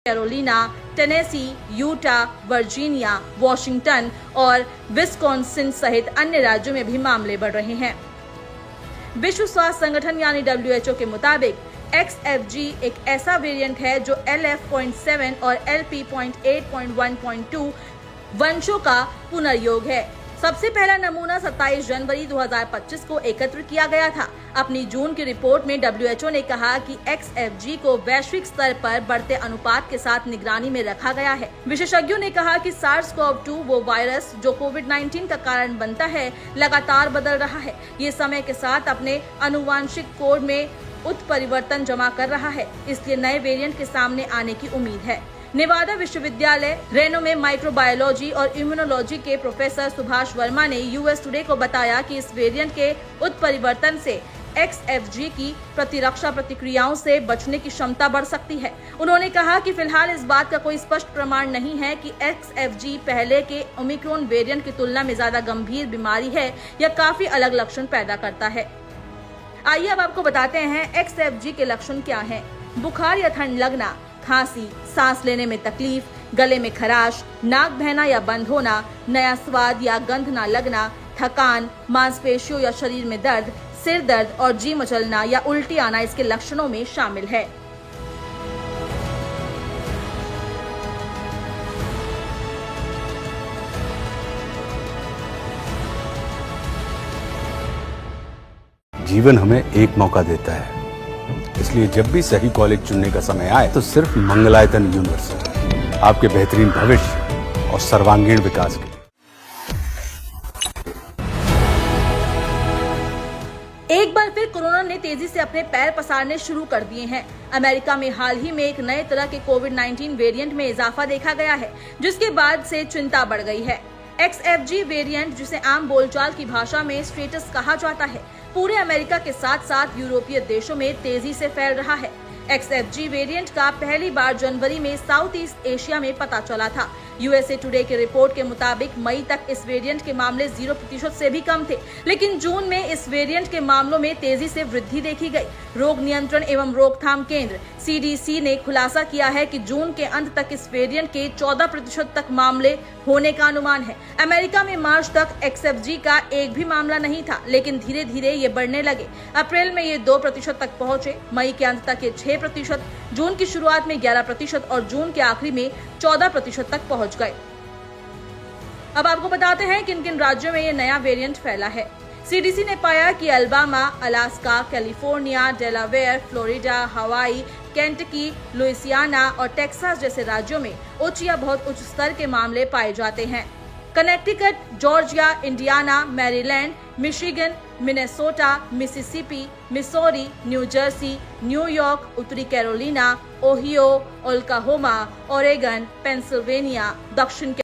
Carolina, Tennessee, Utah, Virginia, Washington और Wisconsin सहित अन्य राज्यों में भी मामले बढ़ रहे हैं। विश्व स्वास्थ्य संगठन यानी WHO के मुताबिक XFG एक ऐसा वेरिएंट है जो LF.7 और LP.8.1.2 वंशों का पुनर्योग है। सबसे पहला नमूना 27 जनवरी 2025 को एकत्र किया गया था। अपनी जून की रिपोर्ट में WHO ने कहा कि XFG को वैश्विक स्तर पर बढ़ते अनुपात के साथ निगरानी में रखा गया है। विशेषज्ञों ने कहा कि SARS-CoV-2 वो वायरस जो कोविड-19 का कारण बनता है लगातार बदल रहा है। ये समय के साथ अपने आनुवांशिक कोड में उत्परिवर्तन जमा कर रहा है, इसलिए नए वेरिएंट के सामने आने की उम्मीद है। नेवादा विश्वविद्यालय रेनो में माइक्रोबायोलॉजी और इम्यूनोलॉजी के प्रोफेसर सुभाष वर्मा ने US टुडे को बताया कि इस वेरिएंट के उत्परिवर्तन से XFG की प्रतिरक्षा प्रतिक्रियाओं से बचने की क्षमता बढ़ सकती है। उन्होंने कहा कि फिलहाल इस बात का कोई स्पष्ट प्रमाण नहीं है कि XFG पहले के ओमिक्रॉन वेरिएंट की तुलना में ज्यादा गंभीर बीमारी है या काफी अलग लक्षण पैदा करता है। आइए अब आपको बताते हैं XFG के लक्षण क्या हैं। बुखार या ठंड लगना, खांसी, सांस लेने में तकलीफ, गले में खराश, नाक बहना या बंद होना, नया स्वाद या गंध न लगना, थकान, मांसपेशियों या शरीर में दर्द, सिर दर्द और जी मचलना या उल्टी आना इसके लक्षणों में शामिल है। जीवन हमें एक मौका देता है, इसलिए जब भी सही कॉलेज चुनने का समय आए तो सिर्फ मंगलायतन यूनिवर्सिटी आपके बेहतरीन भविष्य और सर्वांगीण विकास के लिए। एक बार फिर कोरोना ने तेजी से अपने पैर पसारने शुरू कर दिए हैं। अमेरिका में हाल ही में एक नए तरह के कोविड-19 वेरिएंट में इजाफा देखा गया है, जिसके बाद से चिंता बढ़ गई है। XFG वेरिएंट, जिसे आम बोलचाल की भाषा में स्ट्रेटस कहा जाता है, पूरे अमेरिका के साथ साथ यूरोपीय देशों में तेजी से फैल रहा है। XFG वेरिएंट का पहली बार जनवरी में साउथ ईस्ट एशिया में पता चला था। USA टुडे की रिपोर्ट के मुताबिक मई तक इस वेरिएंट के मामले 0% से भी कम थे, लेकिन जून में इस वेरिएंट के मामलों में तेजी से वृद्धि देखी गई। रोग नियंत्रण एवं रोकथाम केंद्र CDC ने खुलासा किया है कि जून के अंत तक इस वेरिएंट के 14% तक मामले होने का अनुमान है। अमेरिका में मार्च तक XFG का एक भी मामला नहीं था, लेकिन धीरे धीरे ये बढ़ने लगे। अप्रैल में ये 2% तक पहुंचे, मई के अंत तक ये 6%, जून की शुरुआत में 11% और जून के आखिरी में 14% तक पहुंच गए। अब आपको बताते हैं किन किन राज्यों में ये नया वेरिएंट फैला है। CDC ने पाया कि Alabama, Alaska, California, Delaware, Florida, हवाई, केंटकी, लुइसियाना और टेक्सास जैसे राज्यों में उच्च या बहुत उच्च स्तर के मामले पाए जाते हैं। Connecticut, Georgia, Indiana, Maryland, Michigan, Minnesota, Mississippi, Missouri, New Jersey, New York, उत्तरी Carolina, Ohio, Oklahoma, Oregon, Pennsylvania, दक्षिण